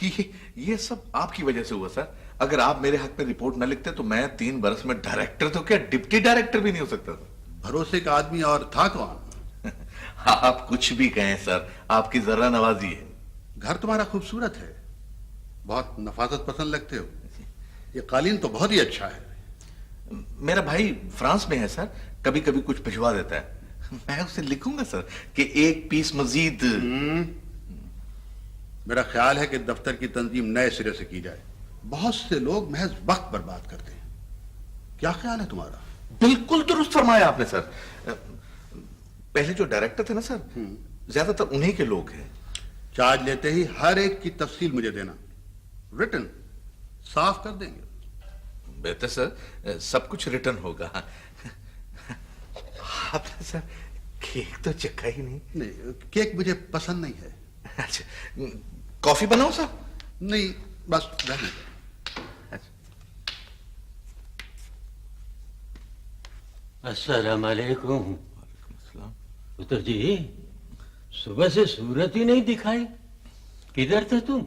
ये सब आपकी वजह से हुआ सर। अगर आप मेरे हक में रिपोर्ट न लिखते तो मैं 3 बरस में डायरेक्टर तो क्या डिप्टी डायरेक्टर भी नहीं हो सकता था। भरोसे का आदमी और था कौन? आप कुछ भी कहें सर, आपकी जरा नवाजी है। घर तुम्हारा खूबसूरत है, बहुत नफासत पसंद लगते हो। ये कालीन तो बहुत ही अच्छा है। मेरा भाई फ्रांस में है सर, कभी कभी कुछ भिजवा देता है। मैं उसे लिखूंगा सर कि 1 पीस मजीद। मेरा ख्याल है कि दफ्तर की तंजीम नए सिरे से की जाए। बहुत से लोग महज वक्त बर्बाद करते हैं। क्या ख्याल है तुम्हारा? बिल्कुल दुरुस्त फरमाया आपने सर। पहले जो डायरेक्टर थे ना सर, ज्यादातर उन्हीं के लोग हैं। चार्ज लेते ही हर एक की तफसील मुझे देना, रिटन, साफ कर देंगे। बेहतर सर, सब कुछ रिटर्न होगा। आपने सर केक तो चखा ही नहीं। नहीं, केक मुझे पसंद नहीं है। अच्छा, कॉफी बनाऊं सर? नहीं, बस रहने दो। अच्छा। अस्सलाम वालेकुम। वालेकुम अस्सलाम। पुत्र जी, सुबह से सूरत ही नहीं दिखाई, किधर थे तुम?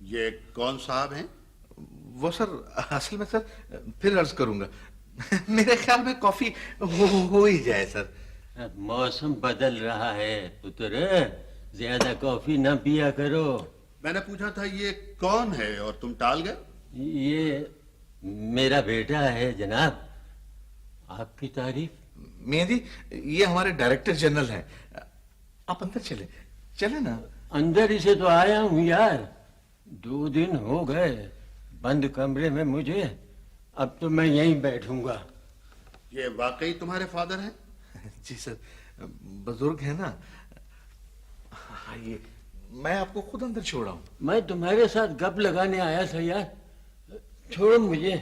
ये कौन साहब हैं? वो सर, असल में सर फिर अर्ज करूंगा। मेरे ख्याल में कॉफी हो ही जाए सर। अब मौसम बदल रहा है पुत्र, ज्यादा कॉफी ना पिया करो। मैंने पूछा था ये कौन है और तुम टाल गए। ये मेरा बेटा है जनाब। आपकी तारीफ। मियाँ जी, ये हमारे डायरेक्टर जनरल हैं। आप अंदर चले, चले ना। अंदर ही से तो आया हूँ यार, 2 दिन हो गए बंद कमरे में मुझे। अब तो मैं यहीं बैठूंगा। ये वाकई तुम्हारे फादर हैं? जी सर, बुजुर्ग है ना। आइए, मैं आपको खुद अंदर छोड़ा हूं। मैं तुम्हारे साथ गप लगाने आया था यार, छोड़ो मुझे।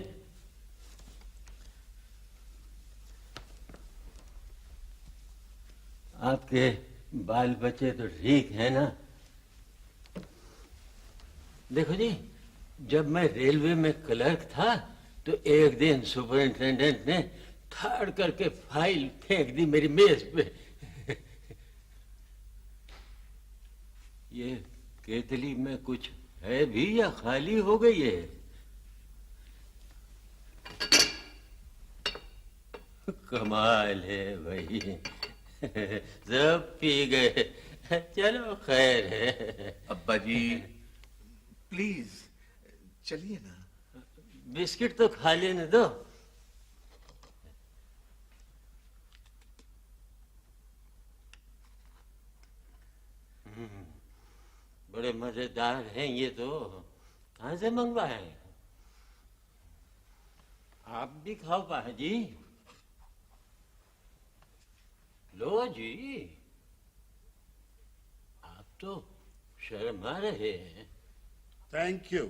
आपके बाल बच्चे तो ठीक है ना? देखो जी, जब मैं रेलवे में क्लर्क था तो एक दिन सुपरिंटेंडेंट ने ठाड़ करके फाइल फेंक दी मेरी मेज पे। ये केतली में कुछ है भी या खाली हो गई है? कमाल है भाई, सब पी गए। चलो खैर है। अब्बा जी प्लीज चलिए ना। बिस्किट तो खा लेने दो। बड़े मजेदार हैं ये तो, कहां से मंगवाए? आप भी खाओ पापा जी। लो जी, आप तो शर्मा रहे हैं। Thank you.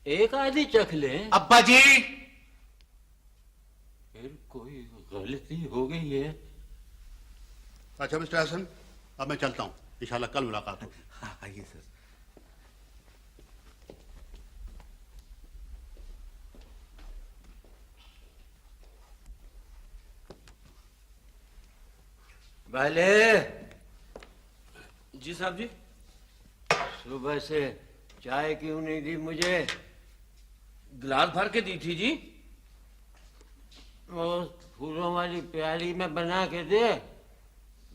एक आधी चख लें। अब्बा जी, फिर कोई गलती हो गई है। अच्छा मिस्टर हसन, अब मैं चलता हूँ, इंशाल्लाह कल मुलाकात होगी। हाँ आइए सर। भले जी साहब जी। सुबह से चाय क्यों नहीं दी मुझे? गिलास भर के दी थी जी। वो फूलों वाली प्याली में बना के दे,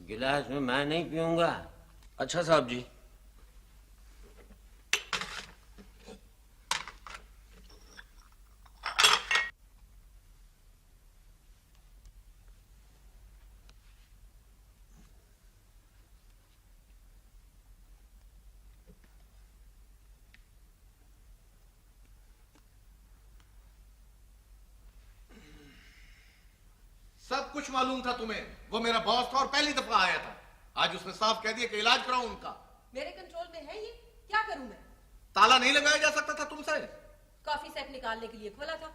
गिलास में मैं नहीं पीऊंगा। अच्छा साहब जी। सब कुछ मालूम था तुम्हें। वो मेरा बॉस था और पहली दफा आया था। आज उसने साफ कह दिया कि इलाज कराऊं उनका। मेरे कंट्रोल में है ये, क्या करूं मैं? ताला नहीं लगाया जा सकता था तुमसे? कॉफी सेट निकालने के लिए खोला था,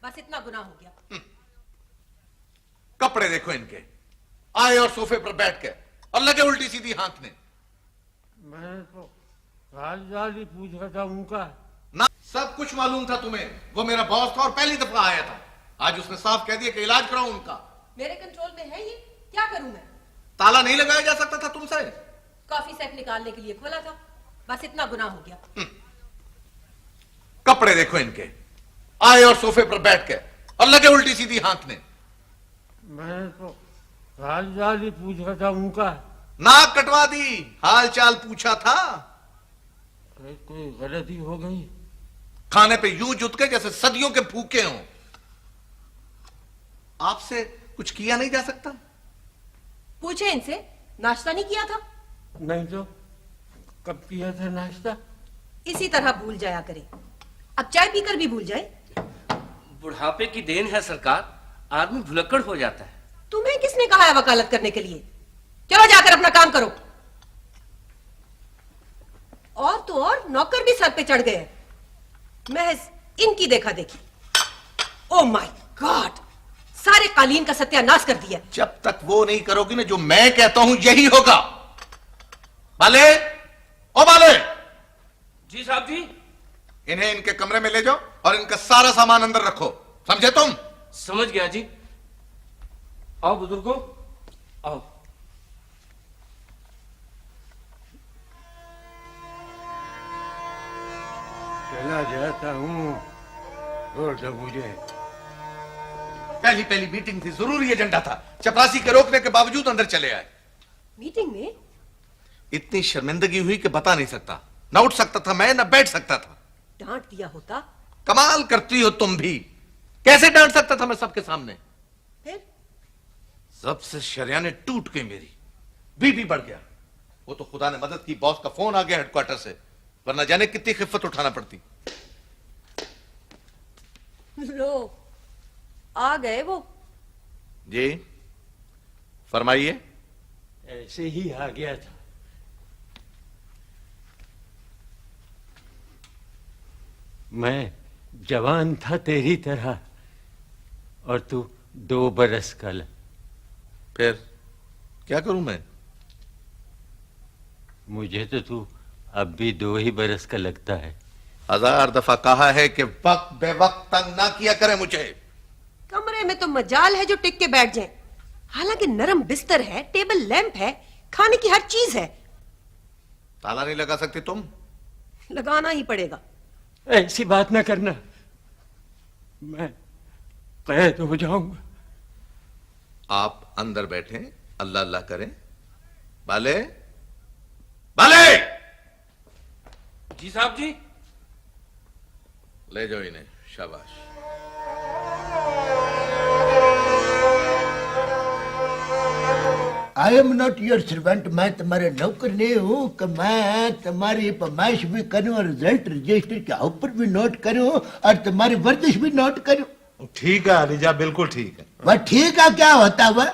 बस इतना गुनाह हो गया। कपड़े देखो इनके, आए और सोफे पर बैठ के और लगे उल्टी सीधी हाँकने। मैंने तो राजदार ही पूछा था उनका। ना, सब कुछ मालूम था तुम्हें। वो मेरा बॉस था और पहली दफा आया था। आज उसने साफ कह दिया कि इलाज कराऊं उनका। मेरे कंट्रोल में है ये, क्या करूं मैं? ताला नहीं लगाया जा सकता था तुमसे? कॉफी सेट निकालने के लिए खोला था, बस इतना गुनाह हो गया। कपड़े देखो इनके, आए और सोफे पर बैठ के और लगे उल्टी सीधी हाँकने। मैंने तो हाल चाल ही पूछा था उनका। नाक कटवा दी, हाल चाल पूछा था। कोई गलती हो गई? खाने पे यूं जुट के जैसे सदियों के भूखे हों। आपसे कुछ किया नहीं जा सकता? पूछे इनसे, नाश्ता नहीं किया था? नहीं तो कब किया था नाश्ता? इसी तरह भूल जाया करे, अब चाय पीकर भी भूल जाए। बुढ़ापे की देन है सरकार, आदमी भुलक्कड़ हो जाता है। तुम्हें किसने कहा है वकालत करने के लिए? चलो जाकर अपना काम करो। और तो और नौकर भी सर पे चढ़ गए, महज इनकी देखा देखी। ओ माय गॉड, सारे कालीन का सत्यानाश कर दिया। जब तक वो नहीं करोगी ना जो मैं कहता हूं यही होगा। बाले, ओ बाले, जी साहब जी। इन्हें इनके कमरे में ले जाओ और इनका सारा सामान अंदर रखो, समझे तुम? समझ गया जी। आओ बुजुर्गो, आओ। चला जाता हूँ, छोड़ दो मुझे। पहली पहली मीटिंग थी, जरूरी एजेंडा था। चपरासी के रोकने के बावजूद अंदर चले आए। मीटिंग में इतनी शर्मिंदगी हुई कि बता नहीं सकता। न उठ सकता था मैं, न बैठ सकता था। डांट दिया होता। कमाल करती हो तुम भी। कैसे डांट सकता था मैं सबके सामने? फिर सबसे शर्याने टूट गई मेरी, बीपी बढ़ गया। वो तो खुदा ने मदद की, बॉस का फोन आ गया हेडक्वार्टर से, वरना जाने कितनी खिफ्फत उठाना पड़ती। लो, आ गए वो। जी फरमाइए। ऐसे ही आ गया था। मैं जवान था तेरी तरह, और तू 2 बरस का। फिर क्या करूं मैं? मुझे तो तू अब भी 2 ही बरस का लगता है। 1000 दफा कहा है कि वक्त बेवक्त तंग ना किया करे मुझे। कमरे में तो मजाल है जो टिक के बैठ जाए। हालांकि नरम बिस्तर है, टेबल लैंप है, खाने की हर चीज है। ताला नहीं लगा सकती तुम? लगाना ही पड़ेगा। ऐसी बात ना करना, मैं कैद हो जाऊंगा। आप अंदर बैठे, अल्लाह अल्लाह करें। बाले, बाले, जी साहब जी। ले जाओ इन्हें, शाबाश। I am not your servant. मैं तुम्हारे नौकर नहीं हूँ कि मैं तुम्हारी फरमाइश भी करूँ और रिजल्ट रजिस्टर के ऊपर भी नोट करूँ और तुम्हारी वर्जिश भी नोट करूँ। ठीक है अलीजा, बिल्कुल ठीक है। वह ठीक है क्या होता है?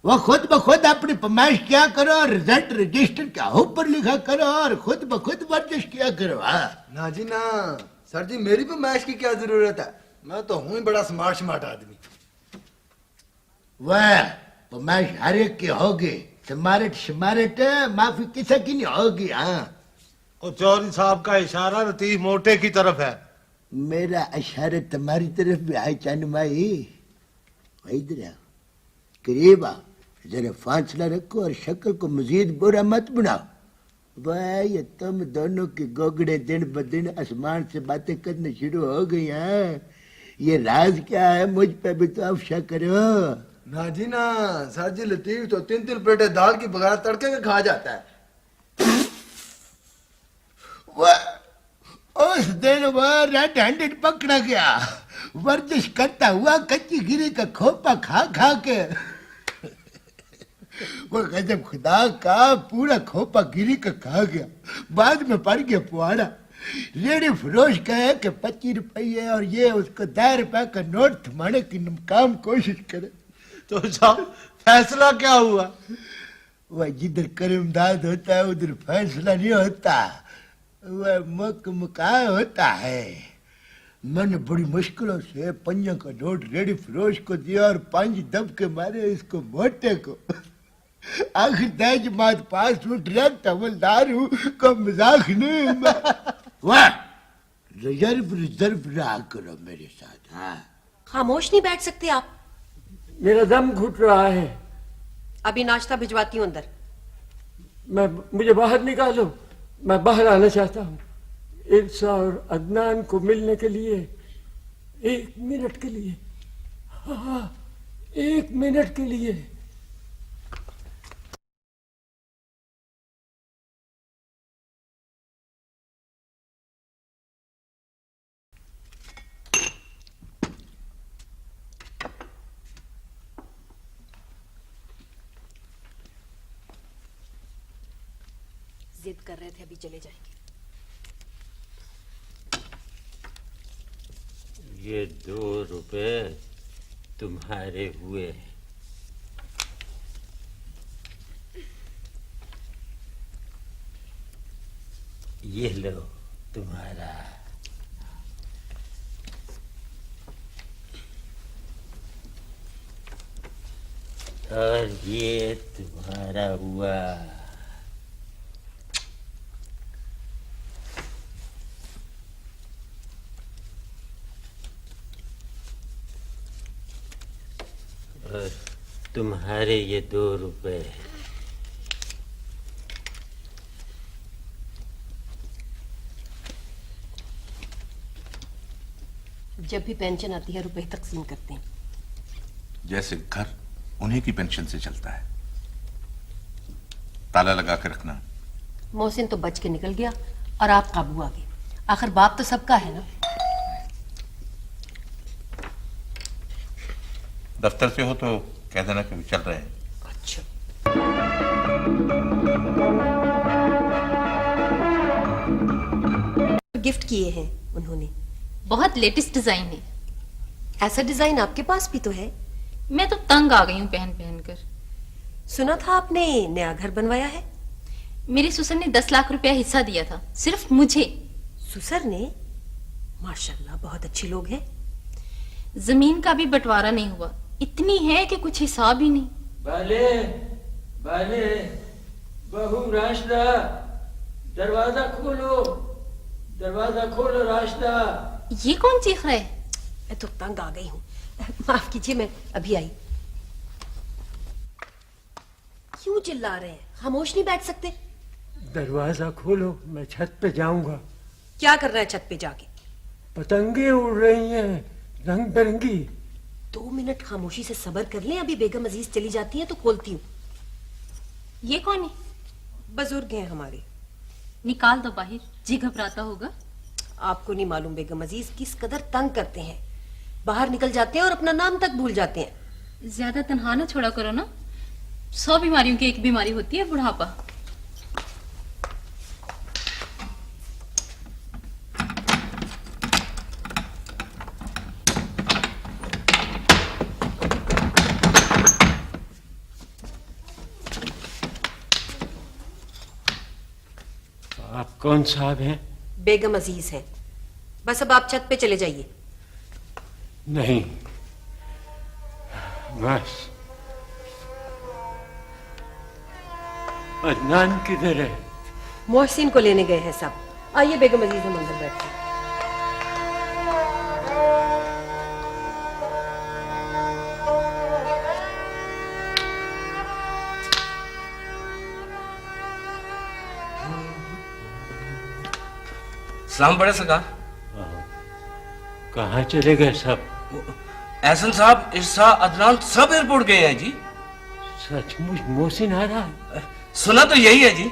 वह खुद ब खुद अपनी फरमाइश क्या करो और रिजल्ट रजिस्टर के ऊपर लिखा करो और खुद ब खुद वर्जिश किया करो। हाँ ना जी ना, सर जी मेरी भी मैच की क्या जरूरत है? मैं तो हूं ही बड़ा स्मार्ट स्मार्ट आदमी। वह फरमाइश हर एक की होगी, स्मार्ट स्मार्ट माफी किसी की नहीं होगी। हाँ और चौधरी साहब का इशारा लतीफ मोटे की तरफ है। मेरा इशारा तुम्हारी तरफ भी है चांद माई। इधर आओ, करीब आओ, जरा फासला रखो और शक्ल को मजीद बुरा मत बनाओ। वाह, ये तुम दोनों के गोगड़े दिन ब दिन आसमान से बातें करने शुरू हो गई हैं। ये राज क्या है? मुझ पे भी तो अफशा करो। ना जी ना, सर जी लतीफ तो 3-3 प्लेटें दाल की बगैर तड़के के खा जाता है। वह उस दिन वह रेड हैंडेड पकड़ा गया, वर्जिश करता हुआ कच्ची गिरी का खोपा खा खा के। वो गजब खुदा का पूरा खोपा गिरी का खा गया। बाद में पड़ गया पुआड़ा। रेडी फरोश कहे कि 25 रुपये और ये उसको 10 रुपए का नोट थमाने की नाकाम कोशिश करे। तो साहब फैसला क्या हुआ? वह जिधर करमदाद होता है उधर फैसला नहीं होता, वह मुका होता है। मैंने बड़ी मुश्किलों से 5 का नोट रेडी फरोश को दिया और 5 दबके मारे इसको मोटे को। आखिर दज मात पास हूँ, डायरेक्ट हवलदार हूँ, को मजाक नहीं। वाह, रिजर्व रिजर्व रहा करो मेरे साथ। हाँ खामोश नहीं बैठ सकते आप? मेरा दम घुट रहा है। अभी नाश्ता भिजवाती हूँ अंदर। मुझे बाहर निकालो, मैं बाहर आना चाहता हूँ इल्सा और अदनान को मिलने के लिए 1 मिनट के लिए। हाँ, 1 मिनट के लिए। जिद कर रहे थे, अभी चले जाएंगे। ये 2 रुपए तुम्हारे हुए। ये लो तुम्हारा। और ये तुम्हारा हुआ। और तुम्हारे ये 2 रुपए। जब भी पेंशन आती है रुपए तकसीम करते हैं। जैसे घर उन्हीं की पेंशन से चलता है। ताला लगा के रखना। मोहसिन तो बच के निकल गया और आप काबू आ गए। आखिर बाप तो सबका है ना। दफ्तर से हो तो कह देना कि चल रहे हैं। अच्छा। गिफ्ट किए हैं उन्होंने। बहुत लेटेस्ट डिजाइन है। ऐसा डिजाइन आपके पास भी तो है। मैं तो तंग आ गई हूँ पहन पहन कर। सुना था आपने नया घर बनवाया है। मेरी सुसर ने 10 लाख रुपया हिस्सा दिया था, सिर्फ मुझे। सुसर ने? माशाल्लाह, बहुत अच्छे लोग हैं। जमीन का भी बंटवारा नहीं हुआ, इतनी है कि कुछ हिसाब ही नहीं। बाले, बाले, बहू राशदा, दरवाजा खोलो, दरवाजा खोलो राशदा। ये कौन चीख रहा है? मैं तो तंग आ गई हूँ, माफ कीजिए, मैं अभी आई। क्यों चिल्ला रहे हैं? खामोश नहीं बैठ सकते? दरवाजा खोलो, मैं छत पे जाऊंगा। क्या कर रहे हैं छत पे जाके? पतंगे उड़ रही हैं, रंग बिरंगी। 2 मिनट खामोशी से सब्र कर लें, अभी बेगम अजीज चली जाती है तो खोलती हूँ। ये कौन है? बुजुर्ग हैं हमारे। निकाल दो बाहर, जी घबराता होगा। आपको नहीं मालूम बेगम अजीज किस कदर तंग करते हैं। बाहर निकल जाते हैं और अपना नाम तक भूल जाते हैं। ज्यादा तन्हा ना छोड़ा करो ना। 100 बीमारियों की एक बीमारी होती है, बुढ़ापा। आप कौन साहब हैं? बेगम अजीज हैं। बस अब आप छत पे चले जाइए। नहीं, बस। अदनान किधर है? मोहसिन को लेने गए हैं सब। आइए बेगम अजीज, हम अंदर बैठते हैं। सलाम बड़े सरकार। कहाँ चले गए सब? एहसन साहब, इरसा, अदनान सब एयरपोर्ट गए हैं जी। सचमुच मोहसिन आ रहा है? सुना तो यही है जी।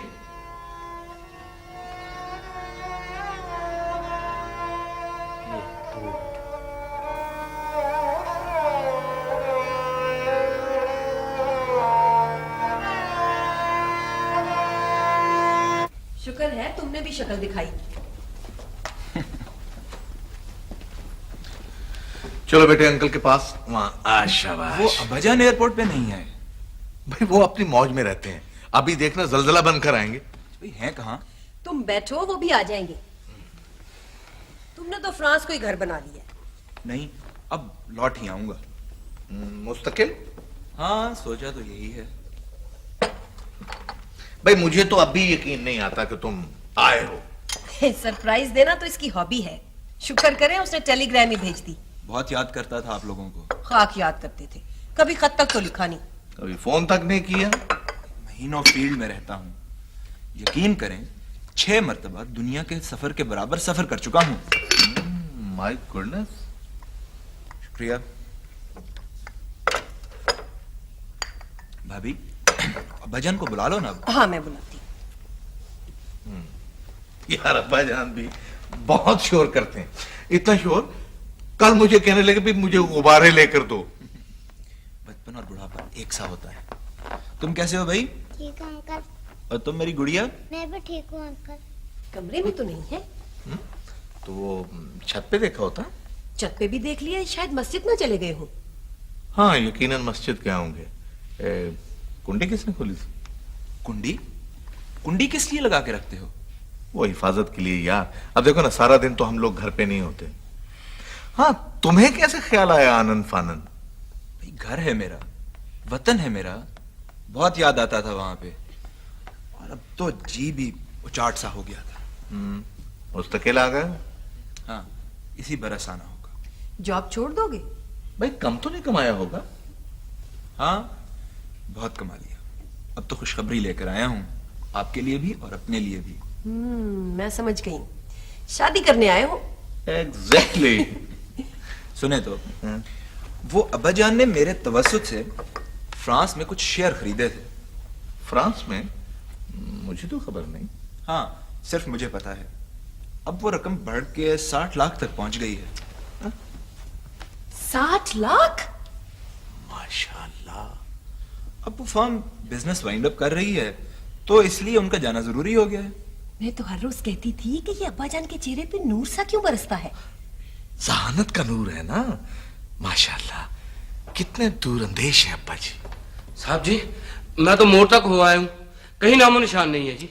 शुक्र है तुमने भी शक्ल दिखाई। चलो बेटे अंकल के पास। वहां शाबाश। वो अब्बाजान एयरपोर्ट पे नहीं है भाई, वो अपनी मौज में रहते हैं। अभी देखना जलजला बनकर आएंगे। भाई हैं कहाँ? तुम बैठो, वो भी आ जाएंगे। तुमने तो फ्रांस को ही घर बना लिया। नहीं, अब लौट ही आऊंगा। मुस्तकिल? हाँ, सोचा तो यही है। भाई मुझे तो अभी यकीन नहीं आता कि तुम आए हो। सरप्राइज देना तो इसकी हॉबी है। शुक्र करें उसने टेलीग्राम ही भेज दी। बहुत याद करता था आप लोगों को। खाक याद करते थे, कभी खत तक तो लिखा नहीं। कभी फोन तक नहीं किया। महीनों फील्ड में रहता हूँ। यकीन करें, 6 मरतबा दुनिया के सफर के बराबर सफर कर चुका हूँ। My goodness. शुक्रिया। भाभी, अब्बाजान को बुला लो ना अब। हाँ मैं बुलाती हूँ। यार अब्बा जान भी बहुत शोर करते हैं, इतना शोर कल मुझे कहने लगे भी मुझे गुब्बारे लेकर दो। बचपन और बुढ़ापा एक सा होता है। तुम कैसे हो भाई? ठीक है अंकल। और तुम मेरी गुड़िया? मैं भी ठीक हूँ अंकल। कमरे में तो नहीं है। तो वो छत पे देखा होता। छत पे भी देख लिया, शायद मस्जिद में चले गए हो। हाँ यकीनन मस्जिद गए होंगे। कुंडी किसने खोली थी? कुंडी? कुंडी किस लिए लगा के रखते हो? वो हिफाजत के लिए यार। अब देखो ना, सारा दिन तो हम लोग घर पे नहीं होते। हाँ तुम्हें कैसे ख्याल आया आनन फानन? भाई घर है मेरा, वतन है मेरा, बहुत याद आता था वहां पे। और अब तो जी भी उचाट सा हो गया था। मुस्तकिल आ गए? हाँ, इसी बरस आना होगा। जॉब छोड़ दोगे? भाई कम तो नहीं कमाया होगा? हाँ, बहुत कमा लिया। अब तो खुशखबरी लेकर आया हूँ, आपके लिए भी और अपने लिए भी। मैं समझ गई, शादी करने आए हो। एग्जैक्टली। सुने तो, वो अब्बाजान ने मेरे तवस्सुत से फ्रांस में कुछ शेयर खरीदे थे। फ्रांस में? मुझे तो खबर नहीं। हाँ, सिर्फ मुझे पता है। अब वो रकम बढ़ के 60 लाख तक पहुंच गई है। 60 लाख? माशाल्लाह। अब वो फर्म बिजनेस वाइंड अप कर रही है, तो इसलिए उनका जाना जरूरी हो गया है। मैं तो हर रोज कहती थी कि ये अब्बाजान के चेहरे पे नूर सा क्यों बरसता है। जहानत का नूर है ना। माशाल्लाह, कितने दूर अंदेश है अब्बा जी। साहब जी, मैं तो मोड़ तक हो आया हूँ, कहीं नामो निशान नहीं है जी।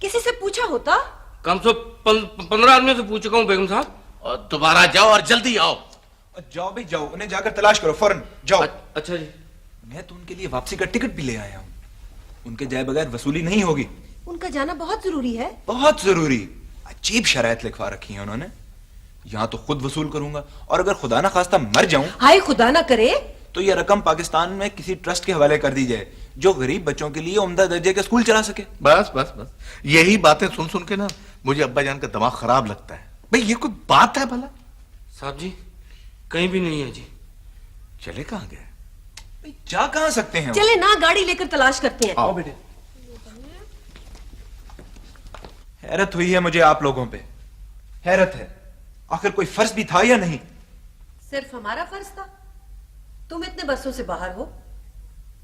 किसी से पूछा होता? कम से 15 आदमियों से पूछ चुका हूँ बेगम साहब। और दोबारा जाओ और जल्दी आओ। जाओ भाई जाओ, उन्हें जाकर तलाश करो फौरन, जाओ। अच्छा जी। मैं तो उनके लिए वापसी का टिकट भी ले आया हूँ। उनके जाए बगैर वसूली नहीं होगी। उनका जाना बहुत जरूरी है। बहुत जरूरी। अजीब शराइत लिखवा रखी है उन्होंने। यहाँ तो खुद वसूल करूंगा, और अगर खुदा ना खास्ता मर जाऊं, हाय खुदा ना करे, तो यह रकम पाकिस्तान में किसी ट्रस्ट के हवाले कर दी जाए, जो गरीब बच्चों के लिए उम्दा दर्जे के स्कूल चला सके। बस बस बस, यही बातें सुन सुन के ना मुझे अब्बा जान का दिमाग खराब लगता है। भाई ये कोई बात है भला? साहब जी, कहीं भी नहीं है जी। चले कहाँ गए? भाई जा कहाँ सकते हैं? चले ना, गाड़ी लेकर तलाश करते हैं। आओ बेटे। हैरत हुई है मुझे आप लोगों पे, हैरत है। आखिर कोई फर्ज भी था या नहीं? सिर्फ हमारा फर्ज था? तुम इतने बरसों से बाहर हो,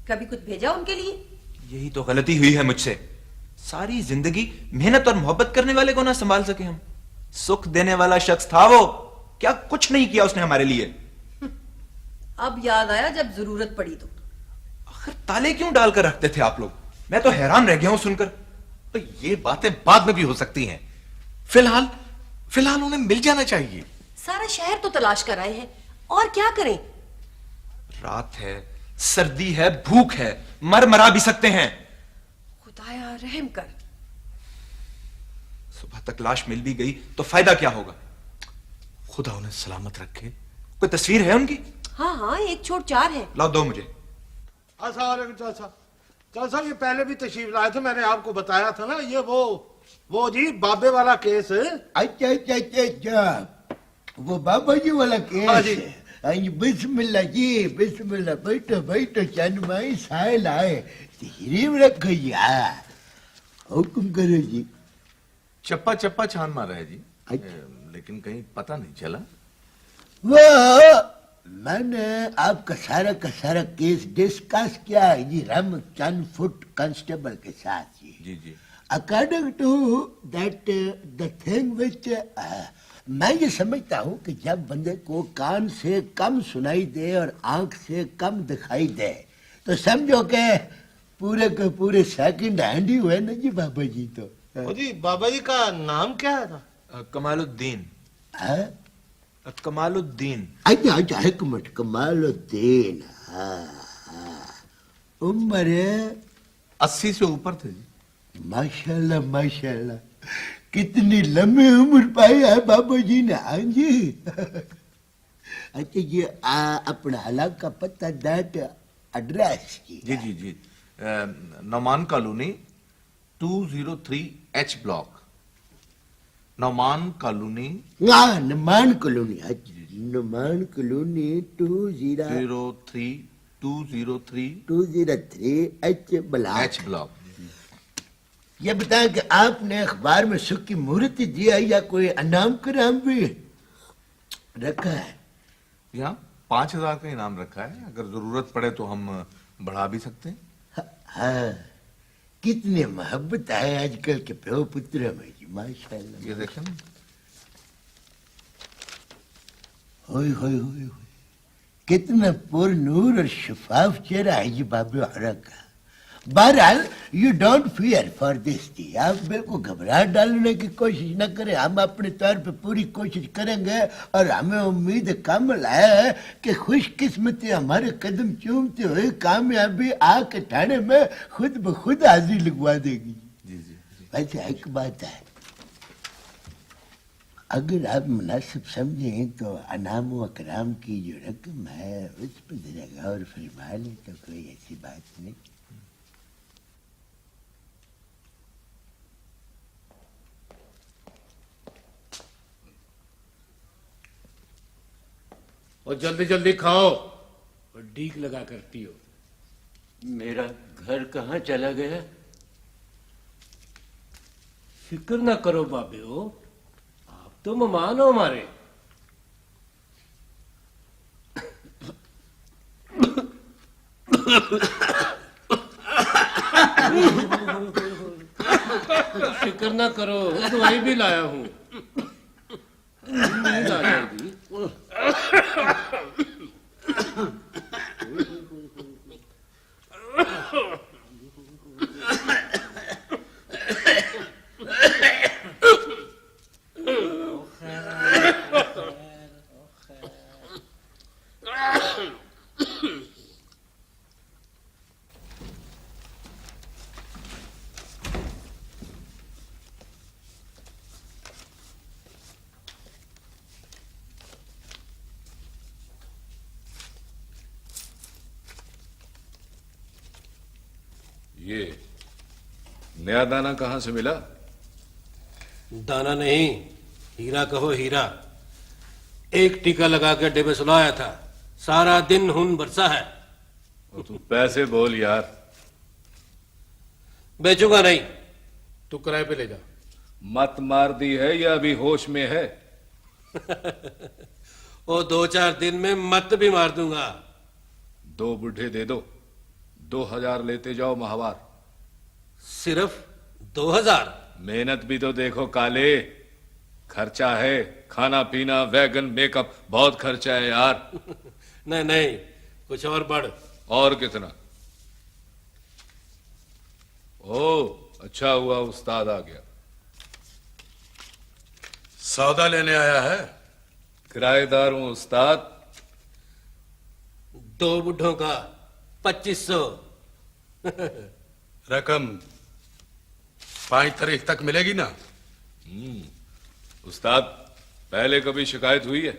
कभी कुछ भेजा उनके लिए? यही तो गलती हुई है मुझसे। सारी जिंदगी मेहनत और मोहब्बत करने वाले को ना संभाल सके हम। सुख देने वाला शख्स था वो, क्या कुछ नहीं किया उसने हमारे लिए। अब याद आया जब जरूरत पड़ी तो। आखिर ताले क्यों डालकर रखते थे आप लोग? मैं तो हैरान रह गया हूं सुनकर। तो ये बातें बाद में भी हो सकती हैं। फिलहाल फिलहाल उन्हें मिल जाना चाहिए। सारा शहर तो तलाश कर आए हैं, और क्या करें? रात है, सर्दी है, भूख है, मर मरा भी सकते हैं। खुदाया रहम कर। सुबह तक लाश मिल भी गई तो फायदा क्या होगा? खुदा उन्हें सलामत रखे। कोई तस्वीर है उनकी? हाँ हाँ, एक छोट 4 है। लाओ दो मुझे। अस्सलाम चाचा, ये पहले भी तशरीफ लाए थे, मैंने आपको बताया था ना। ये वो जी बाबे वाला केस है। अच्छा अच्छा अच्छा अच्छा, वो बाबा जी वाला हाँ जी। केस है। हाँ जी, बिस्मिल्लाह जी, बिस्मिल्लाह। बैठो बैठो, चंदमाई साहिल आए, तशरीफ रखो जी। हाँ, हुक्म करो जी। चप्पा चप्पा छान मारा है जी। अच्छा। लेकिन कहीं पता नहीं चला। वो मैंने आपका सारा केस डिस्कस किया है जी रामचंद फुट कांस्टेबल के साथ जी। जी जी। According to that the thing which मैं ये समझता हूँ कि जब बंदे को कान से कम सुनाई दे और आंख से कम दिखाई दे, तो समझो कि पूरे के पूरे सेकंड हैंड ही हुए ना जी बाबा जी। तो ओ जी, बाबा जी का नाम क्या है? कमालुद्दीन। हाँ? कमालुद्दीन। अच्छा अच्छा, एक मिनट। कमालुद्दीन। हाँ हाँ। उम्र 80 से ऊपर थे जी। माशाल्लाह माशाल्लाह, कितनी लंबी उम्र पाई है बाबा जी ने। हाँ जी। अच्छा, ये अपना हलाक का पता, दैट एड्रेस की। जी जी जी। Nauman colony 203 H block. Nauman colony Naman colony Naman colony 203 H block. ये बताएं कि आपने अखबार में सुख की मुहूर्त दिया या कोई अनाम कराम भी रखा है? यहाँ 5,000 का इनाम रखा है, अगर जरूरत पड़े तो हम बढ़ा भी सकते हैं। हाँ, कितनी मोहब्बत है आजकल के प्यो पुत्र में जी, माशाल्लाह। ये देखें ना। होय होय होय होय, कितना पुर नूर और शफाफ चेहरा है जी बाबे हरा का। बहरहाल you don't fear for this T, आप बिल्कुल घबराहट डालने की कोशिश न करें, हम अपने तौर पे पूरी कोशिश करेंगे और हमें उम्मीद कामिल है कि खुशकिस्मती हमारे कदम चूमते हुए कामयाबी आके ठाणे में खुद ब खुद हाजिर लगवा देगी। वैसे एक बात है, अगर आप मुनासिब समझें तो अनाम व कराम की जो रकम है उस पर जरा गौर फरमा लें तो कोई ऐसी बात नहीं। और जल्दी जल्दी खाओ और डीक लगा कर पियो। मेरा घर कहाँ चला गया? फिक्र ना करो बाबेओ, आप तो मेहमान हो हमारे। फिक्र ना करो, दवाई भी लाया हूं। नींद आ जाएगी। ये नया दाना कहां से मिला? दाना नहीं, हीरा कहो हीरा। एक टीका लगा के डिब्बे सुलाया था, सारा दिन हुन बरसा है। और तू पैसे बोल यार। बेचूंगा नहीं, तू किराए पे ले जा। मत मार दी है या अभी होश में है? वो 2-4 दिन में मत भी मार दूंगा। 2 बुढ़े दे दो, 2000 लेते जाओ माहवार। सिर्फ 2000? मेहनत भी तो देखो काले, खर्चा है, खाना पीना, वैगन, मेकअप, बहुत खर्चा है यार। नहीं नहीं, कुछ और बढ़। और कितना? ओ अच्छा हुआ उस्ताद आ गया। सौदा लेने आया है? किराएदार हूं उस्ताद। 2 बुढ़ों का 2500। रकम 5 तारीख तक मिलेगी ना? उस्ताद पहले कभी शिकायत हुई है?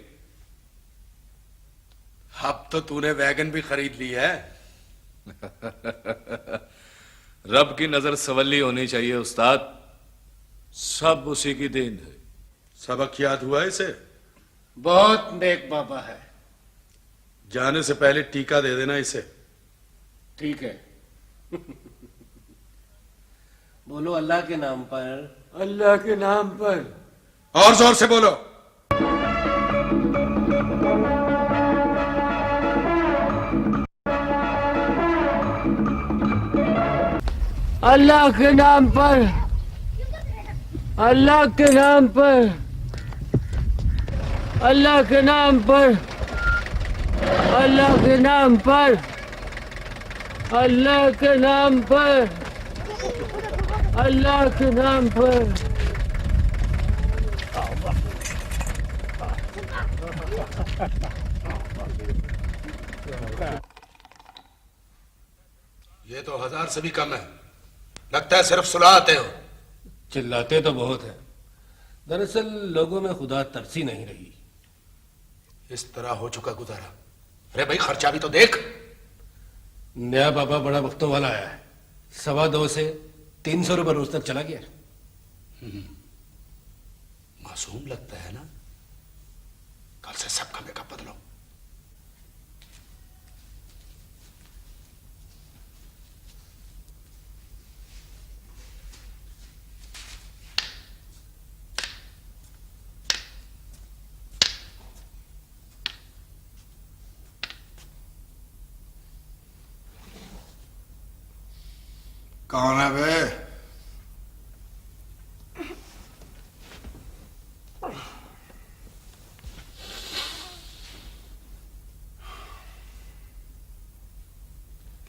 अब तो तूने वैगन भी खरीद ली है। रब की नजर सवली होनी चाहिए उस्ताद, सब उसी की देन है। सबक याद हुआ इसे? बहुत नेक बाबा है। जाने से पहले टीका दे देना इसे। ठीक है। बोलो अल्लाह के नाम पर। अल्लाह के नाम पर। और जोर से बोलो। अल्लाह के नाम पर, अल्लाह के नाम पर, अल्लाह के नाम पर, अल्लाह के नाम पर, अल्लाह के नाम पर, अल्लाह के नाम पर। ये तो 1000 से भी कम है। लगता है सिर्फ सुलाते हो। चिल्लाते तो बहुत है, दरअसल लोगों में खुदा तरसी नहीं रही। इस तरह हो चुका गुजारा। अरे भाई खर्चा भी तो देख। नया बाबा बड़ा वक्तों वाला आया है, 2.25 से 300 रुपये रोज तक चला गया। मासूम लगता है ना। कल से सबका मेकअप बदलो। कौन है बे?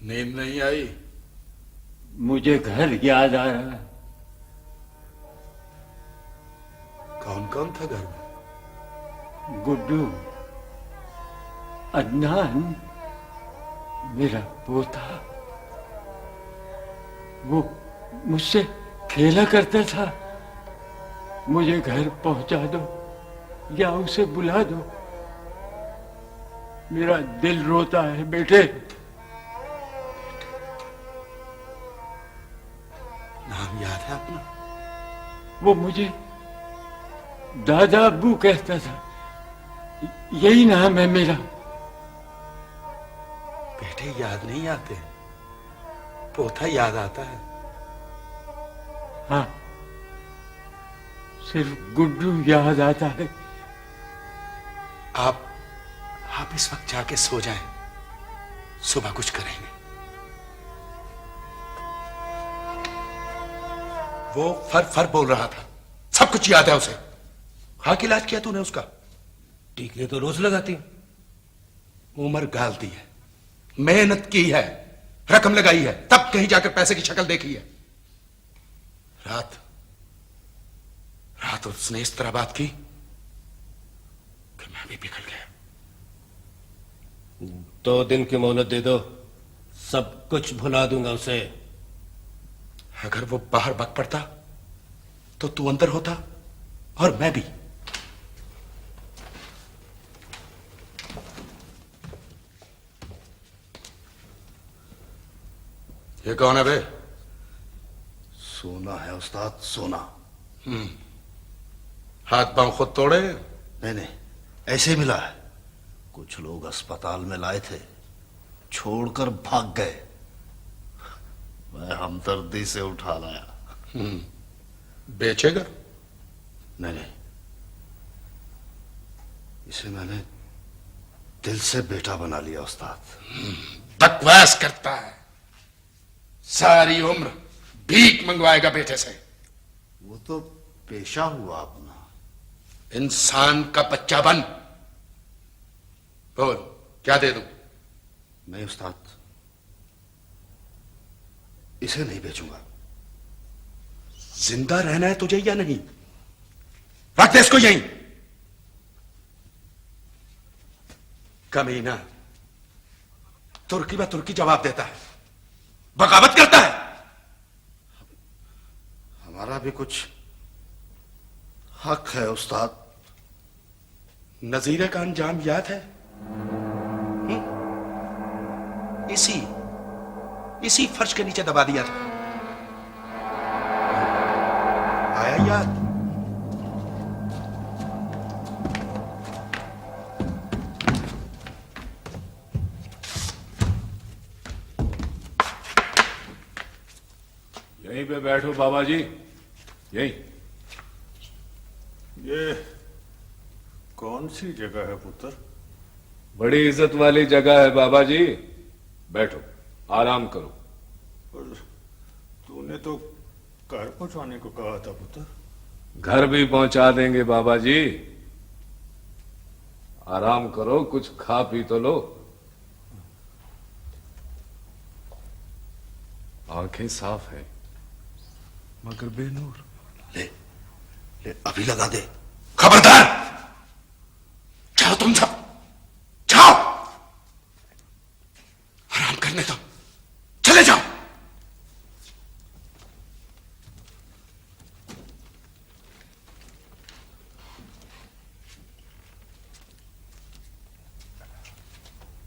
नींद नहीं आई? मुझे घर याद आ रहा है। कौन कौन था घर में? गुड्डू, अदनान, मेरा पोता, वो मुझसे खेला करता था। मुझे घर पहुंचा दो या उसे बुला दो, मेरा दिल रोता है बेटे। नाम याद है अपना? वो मुझे दादा अब्बू कहता था, यही नाम है मेरा। बेटे याद नहीं आते, पोता याद आता है। हाँ, सिर्फ गुड्डू याद आता है। आप इस वक्त जाके सो जाएं, सुबह कुछ करेंगे। वो फर फर बोल रहा था, सब कुछ याद है उसे। हाँ, कि इलाज किया तूने उसका? टीके तो रोज लगाती हूं। उम्र गाल दी है, मेहनत की है, रकम लगाई है, तब कहीं जाकर पैसे की शक्ल देखी है। रात उसने इस तरह बात की कि मैं भी पिघल गया। 2 दिन की मोहलत दे दो, सब कुछ भुला दूंगा उसे। अगर वो बाहर बक पड़ता तो तू अंदर होता और मैं भी। ये कौन है बे? सोना है उस्ताद, सोना। हाथ पांव खुद तोड़े? नहीं, ऐसे मिला है। कुछ लोग अस्पताल में लाए थे, छोड़कर भाग गए। मैं हमदर्दी से उठा लाया। बेचेगा? नहीं, इसे मैंने दिल से बेटा बना लिया उस्ताद। बकवास करता है, सारी उम्र भीख मंगवाएगा बेटे से। वो तो पेशा हुआ अपना। इंसान का बच्चा बन। बोल, क्या दे दूं? नहीं उस्ताद, इसे नहीं बेचूंगा। जिंदा रहना है तुझे या नहीं? रख दे इसको यहीं। कमीना तुर्की में तुर्की जवाब देता है, बगावत करता है। हमारा भी कुछ हक है उस्ताद। नजीरे का अंजाम याद है? इसी फर्श के नीचे दबा दिया था। आया याद? यहीं पे बैठो बाबा जी, यहीं। ये कौन सी जगह है पुत्र? बड़ी इज्जत वाली जगह है बाबा जी, बैठो आराम करो। और तूने तो घर पहुंचाने को कहा था पुत्र। घर भी पहुंचा देंगे बाबा जी, आराम करो, कुछ खा पी तो लो। आंखें साफ है मगर बेनूर। ले अभी लगा दे। खबरदार! जाओ तुम सब, जाओ, आराम करने दो, चले जाओ।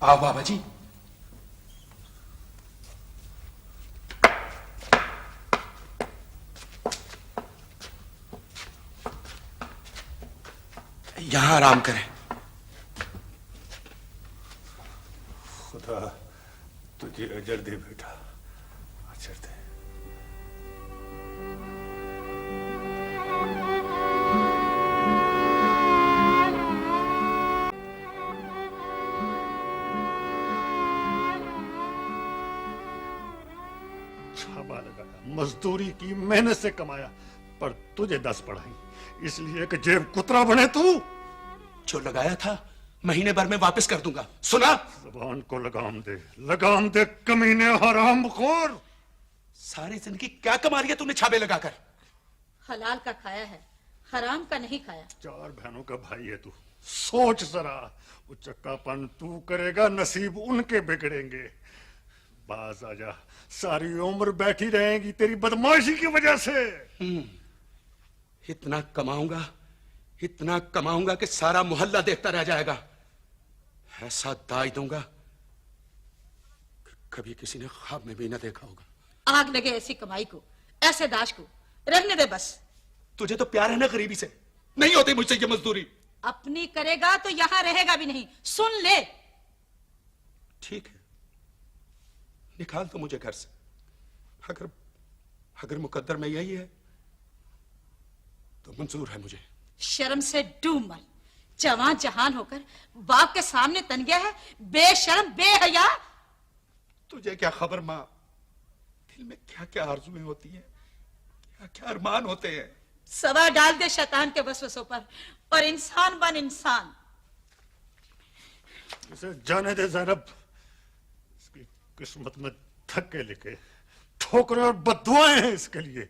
आओ बाबा जी। यहां आराम करें। खुदा तुझे अजर दे बेटा, अजर दे। छापा लगाया, मजदूरी की, मेहनत से कमाया, पर तुझे 10 पढ़ाई इसलिए कि जेब कुतरा बने तू। जो लगाया था महीने भर में वापस कर दूंगा, सुना? जुबान को लगाम दे कमीने हरामखोर। सारी जिंदगी क्या कमा लिया तूने छापे लगाकर? हलाल का खाया है, हराम का नहीं खाया। 4 बहनों का भाई है तू, सोच जरा, वो चक्कापन तू करेगा, नसीब उनके बिगड़ेंगे। बाज आजा, सारी उम्र बैठी रहेंगी तेरी बदमाशी की वजह से। इतना कमाऊंगा कि सारा मोहल्ला देखता रह जाएगा। ऐसा दाई दूंगा कि कभी किसी ने ख्वाब में भी ना देखा होगा। आग लगे ऐसी कमाई को, ऐसे दाश को, रहने दे बस। तुझे तो प्यार है ना गरीबी से, नहीं होती मुझसे ये मजदूरी। अपनी करेगा तो यहां रहेगा भी नहीं, सुन ले। ठीक है, निकाल तो मुझे घर से। अगर मुकद्दर में यही है तो मंजूर है मुझे। शर्म से डूब मर, जवान जहान होकर बाप के सामने तन गया है, बेशर्म बेहया। तुझे क्या खबर मां, दिल में क्या क्या आरज़ुएं होती हैं, क्या क्या अरमान होते हैं। सवा डाल दे शैतान के वसवसों पर और इंसान बन इंसान। इसे जाने दे ज़ैनब, इसकी किस्मत में धक्के लिखे, ठोकरें और बद्दुआएं हैं इसके लिए।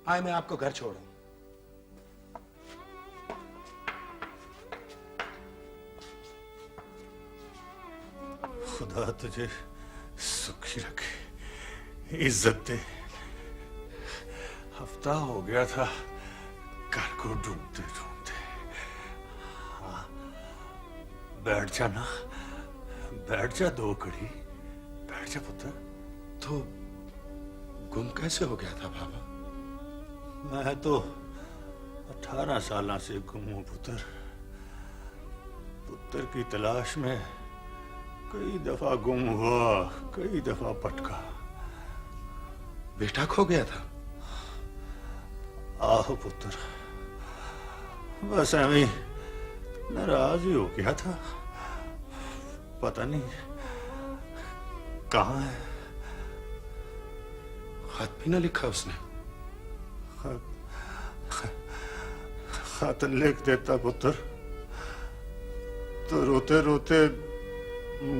आए मैं आपको घर छोड़ूं। खुदा तुझे सुखी रखे, इज्जत दे। हफ्ता हो गया था घर को ढूंढते ढूंढते। हाँ, बैठ जा ना, बैठ जा 2 घड़ी, बैठ जा पुत्र। तो गुम कैसे हो गया था बाबा? मैं तो 18 साल से गुम हूं पुत्र। पुत्र की तलाश में कई दफा गुम हुआ, कई दफा भटका। बेटा खो गया था? आहो पुत्र, बस ऐਵੇਂ नाराज ही हो गया था। पता नहीं कहाँ है। खत भी ना लिखा उसने? खत लिख देता पुत्र तो रोते रोते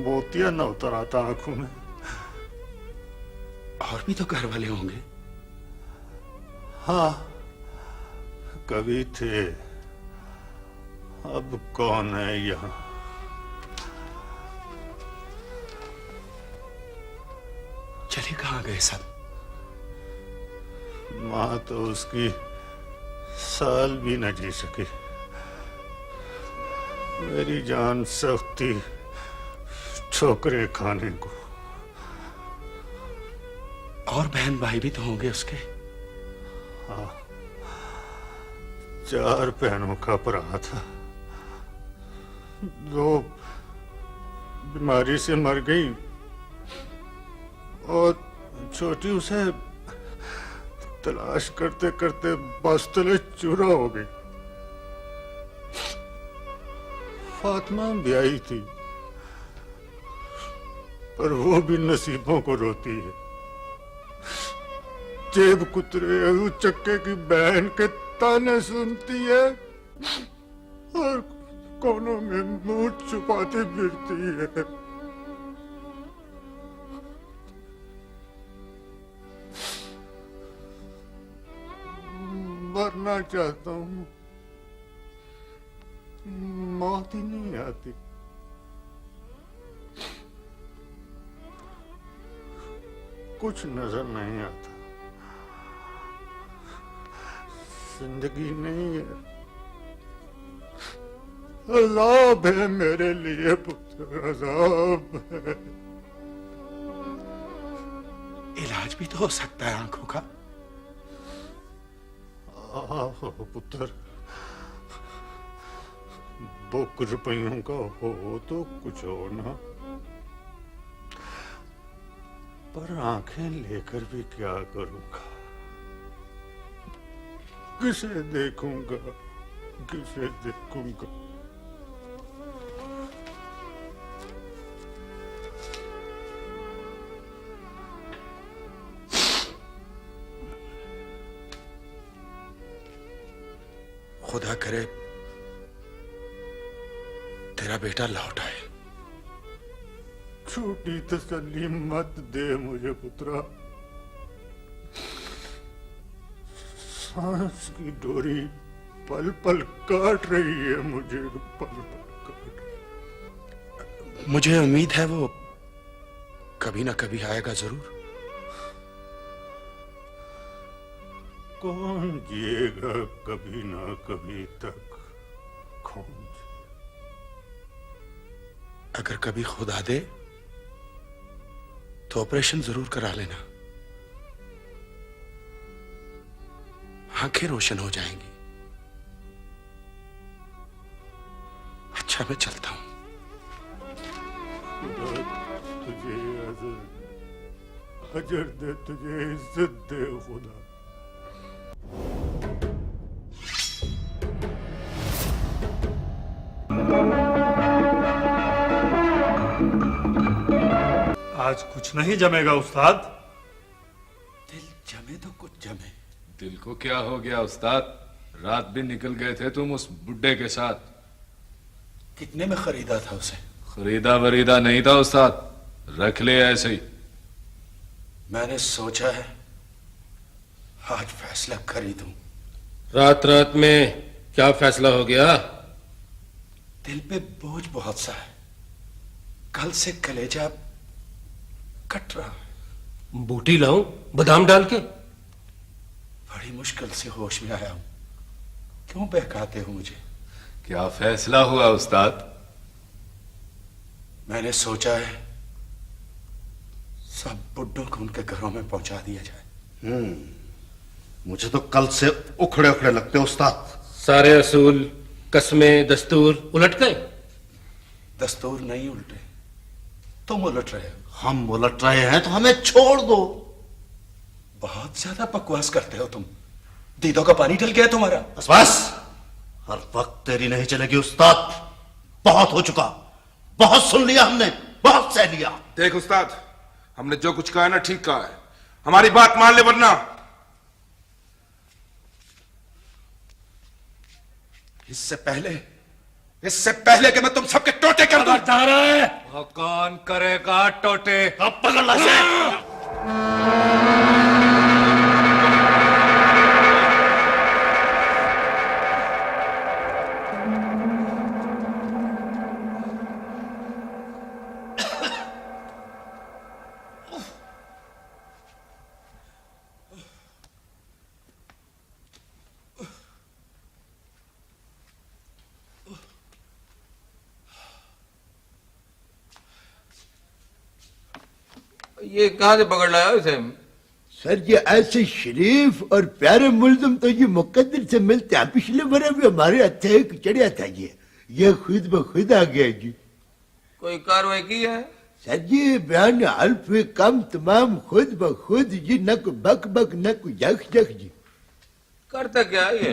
मोतिया न उतर आता आंखों में। और भी तो घर वाले होंगे। हाँ, कभी थे, अब कौन है यहाँ। चले कहाँ गए सब? मां तो उसकी साल भी न जी सकी। मेरी जान सख्ती ठोकरे खाने को। और बहन भाई भी तो होंगे उसके। हाँ, 4 बहनों का भरा था, 2 बीमारी से मर गई और छोटी उसे तलाश करते करते बस तले चूरा हो गई। फातिमा भी आई थी, पर वो भी नसीबों को रोती है। जेब कुतरे चक्के की बहन के ताने सुनती है और कोनों में मुंह छुपाते फिरती है। मरना चाहता हूं, मौत ही नहीं आती। कुछ नजर नहीं आता, जिंदगी नहीं है। अज़ाब है मेरे लिए पुत्र, अज़ाब है। इलाज भी तो हो सकता है आंखों का। आहो पुत्र, 2 रुपयों का हो तो कुछ हो ना, पर आंखें लेकर भी क्या करूंगा? किसे देखूंगा, किसे देखूंगा? खुदा करे तेरा बेटा लौट आए। छोटी तसल्ली मत दे मुझे पुत्रा। सांस की डोरी पल पल काट रही है मुझे, पल पल काट रही। मुझे उम्मीद है वो कभी ना कभी आएगा जरूर। कौन जिएगा कभी ना कभी तक? कौन? अगर कभी खुदा दे तो ऑपरेशन जरूर करा लेना, आंखें रोशन हो जाएंगी। अच्छा मैं चलता हूं। तुझे अजर दे, तुझे इज्जत दे खुदा। आज कुछ नहीं जमेगा उस्ताद। दिल जमे तो कुछ जमे। दिल को क्या हो गया उस्ताद? रात भी निकल गए थे तुम उस बुड्ढे के साथ। कितने में खरीदा था उसे? खरीदा वरीदा नहीं था उस्ताद, रख ले ऐसे ही। मैंने सोचा है आज फैसला कर ही दूं। रात रात में क्या फैसला हो गया? दिल पे बोझ बहुत सा है, कल से कलेजा कट रहा है। बूटी लाऊं बादाम डाल के? बड़ी मुश्किल से होश में आया हूं, क्यों बहकाते हो मुझे? क्या फैसला हुआ उस्ताद? मैंने सोचा है सब बुड्ढों को उनके घरों में पहुंचा दिया जाए। मुझे तो कल से उखड़े उखड़े लगते उस्ताद। सारे असूल, कस्में, दस्तूर उलट गए। दस्तूर नहीं उल्टे, तुम उलट रहे हो। हम उलट रहे हैं तो हमें छोड़ दो। बहुत ज्यादा बकवास करते हो तुम। दीदों का पानी डल गया तुम्हारा। बस हर वक्त तेरी नहीं चलेगी उस्ताद। बहुत हो चुका, बहुत सुन लिया हमने, बहुत सह लिया। देख उस्ताद, हमने जो कुछ कहा है ना ठीक कहा है, हमारी बात मान ले वरना। इससे पहले कि मैं तुम सबके टोटे कर दूं। वो कौन करेगा टोटे? अब पकड़ से। ये कहां से पकड़ लाया इसे? सर ये ऐसे शरीफ और प्यारे मुल्जिम तो ये मुकद्दर से मिलते हैं। पिछले बरस भी हमारे हथे एक चढ़िया था ये खुद ब खुद आ गया जी। कोई कार्रवाई की है? सर जी बयान हल्फ कम तमाम खुद ब खुद जी, न को बक बक न को यख यख जी। करता क्या है ये?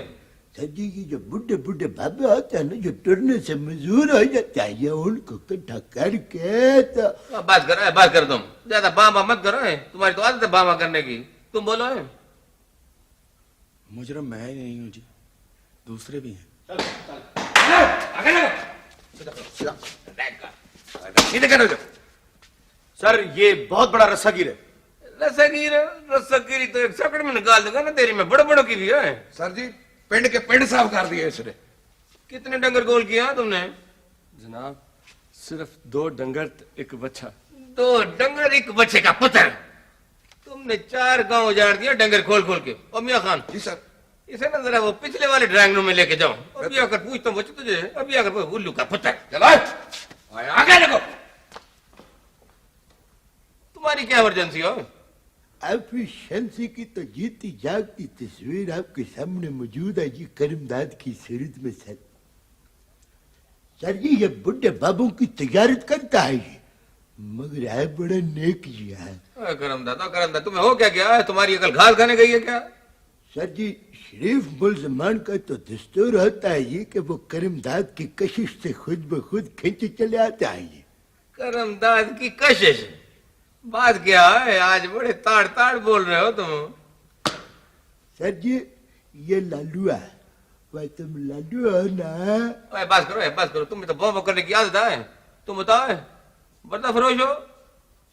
सर जी ये जो बुढ़े बुढ़े बाबे होते हैं ना, जो टुरने से मजबूर हो जाते हैं, ये उनको इकट्ठा करके तो बात कर तुम ज्यादा बाबा मत करो। तुम्हारी तो आदत है बाबा करने की। तुम बोलो है। मुजरम मैं ही नहीं हूं जी, दूसरे भी हैं। सर ये बहुत बड़ा रस्सागिर है। रस्सागिरी तो एक सेकंड में निकाल दूंगा ना तेरी में। बड़े बड़ों की भी है। सर जी पिंड के पिंड साफ कर दिए इसने। कितने डंगर गोल किया तुमने? जनाब सिर्फ 2 डंगर एक बच्चा। 2 डंगर एक बच्चे का पुत्र। तुमने 4 गांव उजाड़ दिया डंगर खोल खोल के। और मियां खान जी सर, इसे ना जरा वो पिछले वाले ड्राइंग रूम में लेके जाओ। अभी आकर पूछता हूँ बच्चे तुझे, अभी आकर उल्लू का पुत्र। चलो आगे देखो। तुम्हारी क्या इमरजेंसी हो? एफिशिएंसी की तो जीती जागती तस्वीर आपके सामने मौजूद है जी करीमदाद की सूरत में सर। सर जी ये बुढ़े बाबू की तजारत करता है ये, मगर है बड़ा नेक जी है। करमदाद तुम्हें हो क्या क्या है? तुम्हारी अकल घास खाने गई है क्या? सर जी शरीफ मुल्जमान का तो दस्तूर होता है ये कि वो करीमदाद की कशिश से खुद ब खुद खींचे चले आता है ये। करमदाद की कशिश? बात क्या है? आज बड़े ताड़ ताड़ बोल रहे हो तुम। सर जी ये लालू है, भाई तुम लालू हो ना? बस करो तुम्हें तो बम करने की आदत है। तुम बताओ बता फरोश हो?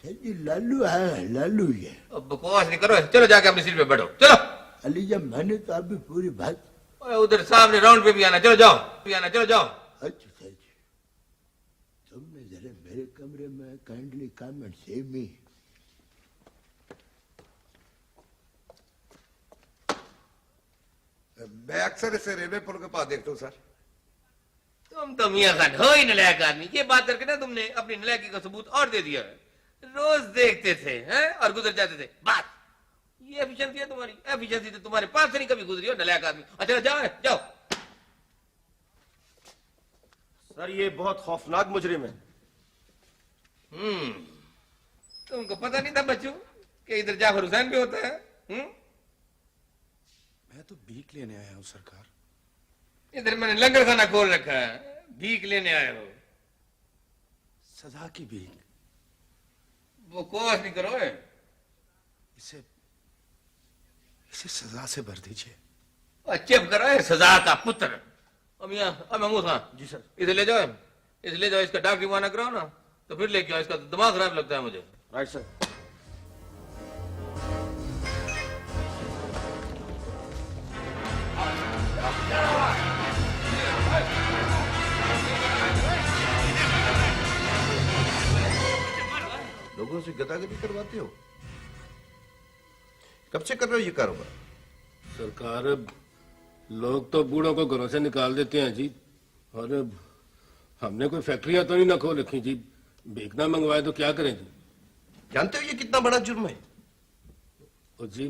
सर जी लालू है, लालू ये। अब बकवास नहीं करो, चलो जाके अपनी सीट पे बैठो। चलो अलीजा मैंने तो अभी पूरी बात। उधर सामने राउंड पे भी आना, चलो जाओ। चलो जाओ। अच्छा सर जी तुमने जरा मेरे कमरे में kindly come and save me. मैं अक्सर इसे रेलवे पुल के पास देखता हूँ सर। तुम तो मियां खान हो ही नलायक आदमी। ये बात करके ना तुमने अपनी नलायकी का सबूत और दे दिया है। रोज देखते थे हैं और गुजर जाते थे। बात ये एफिशिएंसी है तुम्हारी। एफिशिएंसी तो तुम्हारे पास से नहीं कभी गुजरी हो नलायक आदमी। अच्छा जाओ जाओ। सर ये बहुत खौफनाक मुजरिम है। तुमको पता नहीं था बच्चों कि इधर जाफर हुसैन भी होता है। मैं तो भीख लेने आया हूँ सरकार। इधर मैंने लंगर खाना खोल रखा है, भीख लेने आए हो? सजा की भीख। वो कोस नहीं करो है। इसे सजा से भर दीजिए। चुप करो है सजा का पुत्र। अमिया महमूद खान जी सर। इसे ले जाओ, इसे ले जाओ। इसका डॉक्टरी मुआयना कराओ ना तो फिर लेके आओ। इसका तो दिमाग खराब लगता है मुझे। Right sir. लोगों से गदागदी करवाते हो? कब से कर रहे हो ये कारोबार? सरकार अब लोग तो बूढ़ों को घरों से निकाल देते हैं जी, और अब हमने कोई फैक्ट्रियां तो नहीं ना खोल रखी जी। बेचना मंगवाए तो क्या करें जी? जानते हो ये कितना बड़ा जुर्म है? और जी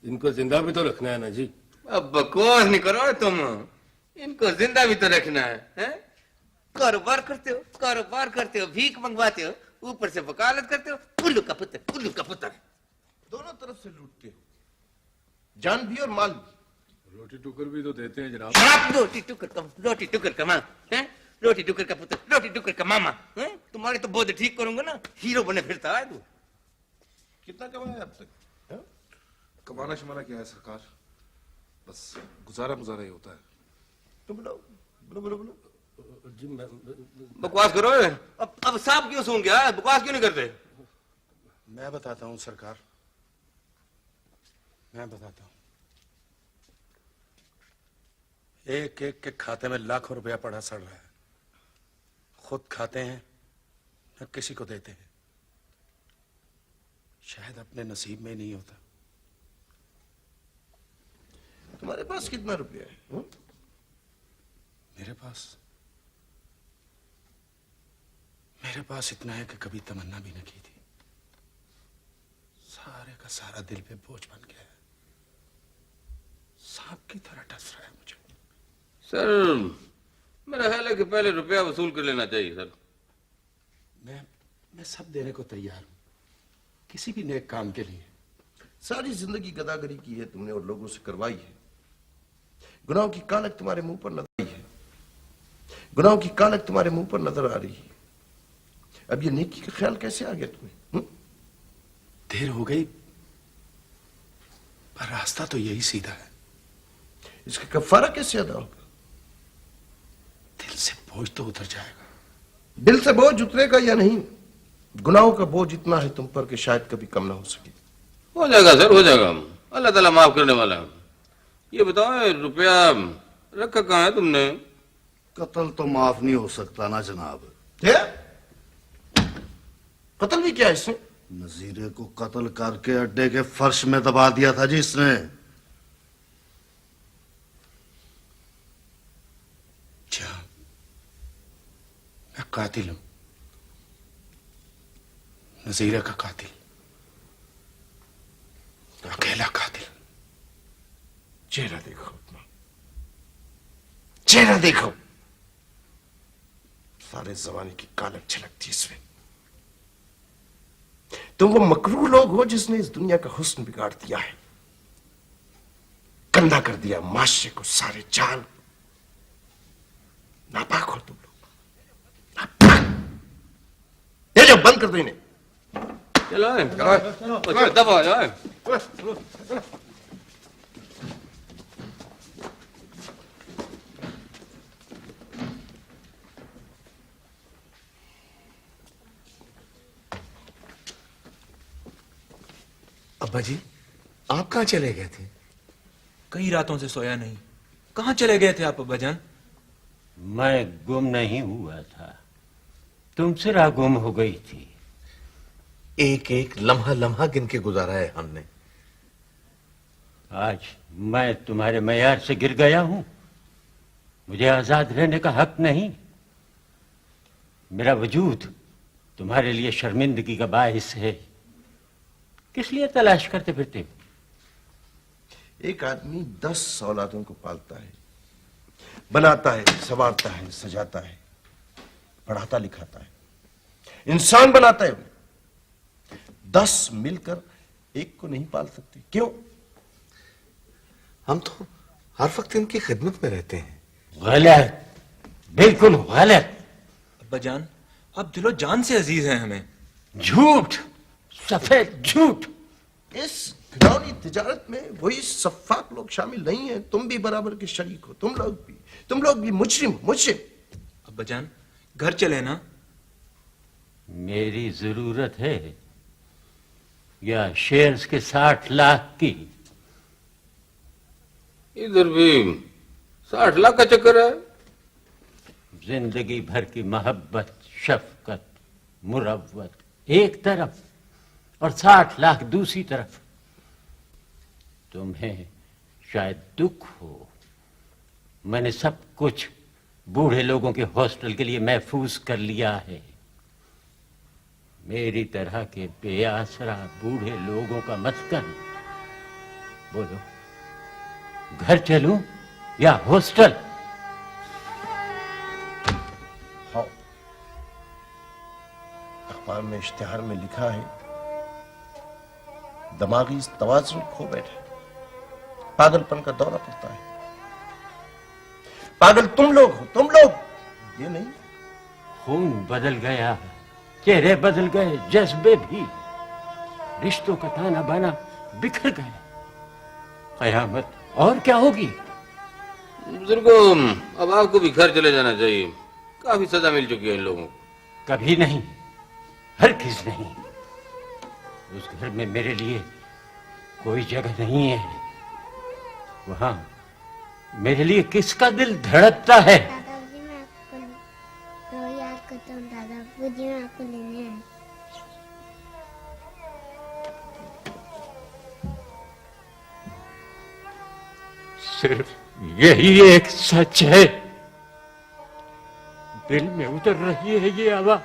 इनको जिंदा भी तो रखना है ना जी। अब बकवास नहीं करो तुम। इनको जिंदा भी तो रखना है? कारोबार करते हो, भीख मंगवाते हो, ऊपर से वकालत करते हो। उल्लू का पुत्र। दोनों तरफ से लूटते हो, जान भी और माल भी। रोटी टुकर भी तो देते हैं जनाब। रोटी टुकर का माँ है? रोटी टुकर का पुत्र, रोटी टुकर का मामा है? तुम्हारे तो बोध ठीक करूंगा ना। हीरो बने फिरता है तू। कितना कमाया अब तक? कमाना शमाना क्या है सरकार, बस गुजारा ही होता है। तुम बोलो। जी बकवास करो। अब सांप क्यों सूंघ गया? बकवास क्यों नहीं करते? मैं बताता हूँ सरकार, मैं बताता हूँ। एक एक के खाते में लाखों रुपया पड़ा सड़ रहा है। खुद खाते हैं न किसी को देते हैं। शायद अपने नसीब में नहीं होता। तुम्हारे पास कितना रुपया है? मेरे पास इतना है कि कभी तमन्ना भी न की थी। सारे का सारा दिल पे बोझ बन गया है। सांप की तरह डस रहा है मुझे। सर मेरा ख्याल है कि पहले रुपया वसूल कर लेना चाहिए सर। मैं सब देने को तैयार हूं, किसी भी नेक काम के लिए। सारी जिंदगी गदागरी की है तुमने और लोगों से करवाई है। गुनाहों की कालक तुम्हारे मुंह पर नजर आई है। गुनाहों की कालक तुम्हारे मुंह पर नजर आ रही है। अब ये नेकी का ख्याल कैसे आ गया तुम्हें? देर हो गई पर रास्ता तो यही सीधा है। इसका कफारा कैसे अदा होगा? दिल से बोझ तो उतर जाएगा। दिल से बोझ उतरेगा या नहीं? गुनाहों का बोझ इतना है तुम पर कि शायद कभी कम ना हो सके। हो जाएगा सर, हो जाएगा। अल्लाह ताला माफ करने वाला है। ये बताओ रुपया रखा कहाँ है तुमने? कत्ल तो माफ नहीं हो सकता ना जनाब। क्या कत्ल भी क्या इसने? नजीरे को कत्ल करके अड्डे के फर्श में दबा दिया था जी इसने। मैं कातिल हूं, नजीरा का कातिल। चेहरा देखो अपना, चेहरा देखो। सारे जमाने की कालक झलकती इसमें। तुम वो मकरूर लोग हो जिसने इस दुनिया का हुस्न बिगाड़ दिया है, गंदा कर दिया माशरे को, सारे जान। नापाक हो तुम लोग, नापाक। ये जो बंद कर दो इन्हें। चलो दबा जाओ। अब्बा जी, आप कहां चले गए थे? कई रातों से सोया नहीं। कहां चले गए थे आप अब्बा जान? मैं गुम नहीं हुआ था, तुमसे राह गुम हो गई थी। एक एक लम्हा लम्हा गिन के गुजारा है हमने। आज मैं तुम्हारे मयार से गिर गया हूं, मुझे आजाद रहने का हक नहीं। मेरा वजूद तुम्हारे लिए शर्मिंदगी का बाइस है। किस लिए तलाश करते फिरते हो? एक आदमी 10 औलादों को पालता है, बनाता है, संवारता है, सजाता है, पढ़ाता लिखाता है, इंसान बनाता है उन्हें। 10 मिलकर एक को नहीं पाल सकते। क्यों? हम तो हर वक्त इनकी खिदमत में रहते हैं। गलत, बिल्कुल गलत। अब्बा जान, आप दिलो जान से अजीज हैं हमें। झूठ, सफेद झूठ। इस घिनौनी तिजारत में वही सफाक लोग शामिल नहीं हैं। तुम भी बराबर के शरीक हो, तुम लोग भी मुजरिम। अब्बा जान, घर चले ना। मेरी जरूरत है या शेयर्स के 60 लाख की? इधर भी 60 लाख का चक्कर है। जिंदगी भर की मोहब्बत, शफकत, मुरव्वत एक तरफ और 60 लाख दूसरी तरफ। तुम्हें शायद दुख हो, मैंने सब कुछ बूढ़े लोगों के हॉस्टल के लिए महफूज कर लिया है। मेरी तरह के बेआसरा बूढ़े लोगों का मस्कन। बोलो, घर चलूं या हॉस्टल? हाँ, अखबार में इश्तिहार में लिखा है, दिमागी तवाज़ुन खो बैठे, पागलपन का दौरा पड़ता है। पागल तुम लोग हो, तुम लोग, ये नहीं। खून बदल गया, चेहरे बदल गए, जज्बे भी। रिश्तों का ताना बाना बिखर गया। कयामत और क्या होगी? बुजुर्गों, अब आपको भी घर चले जाना चाहिए। काफी सजा मिल चुकी है इन लोगों को। कभी नहीं, हरगिज नहीं। उस घर में मेरे लिए कोई जगह नहीं है। वहां मेरे लिए किसका दिल धड़कता है? दादाजी, मैं आपको याद करता हूँ। दादाजी, मैं आपको लेने आए। सिर्फ यही एक सच है। दिल में उतर रही है ये आवाज।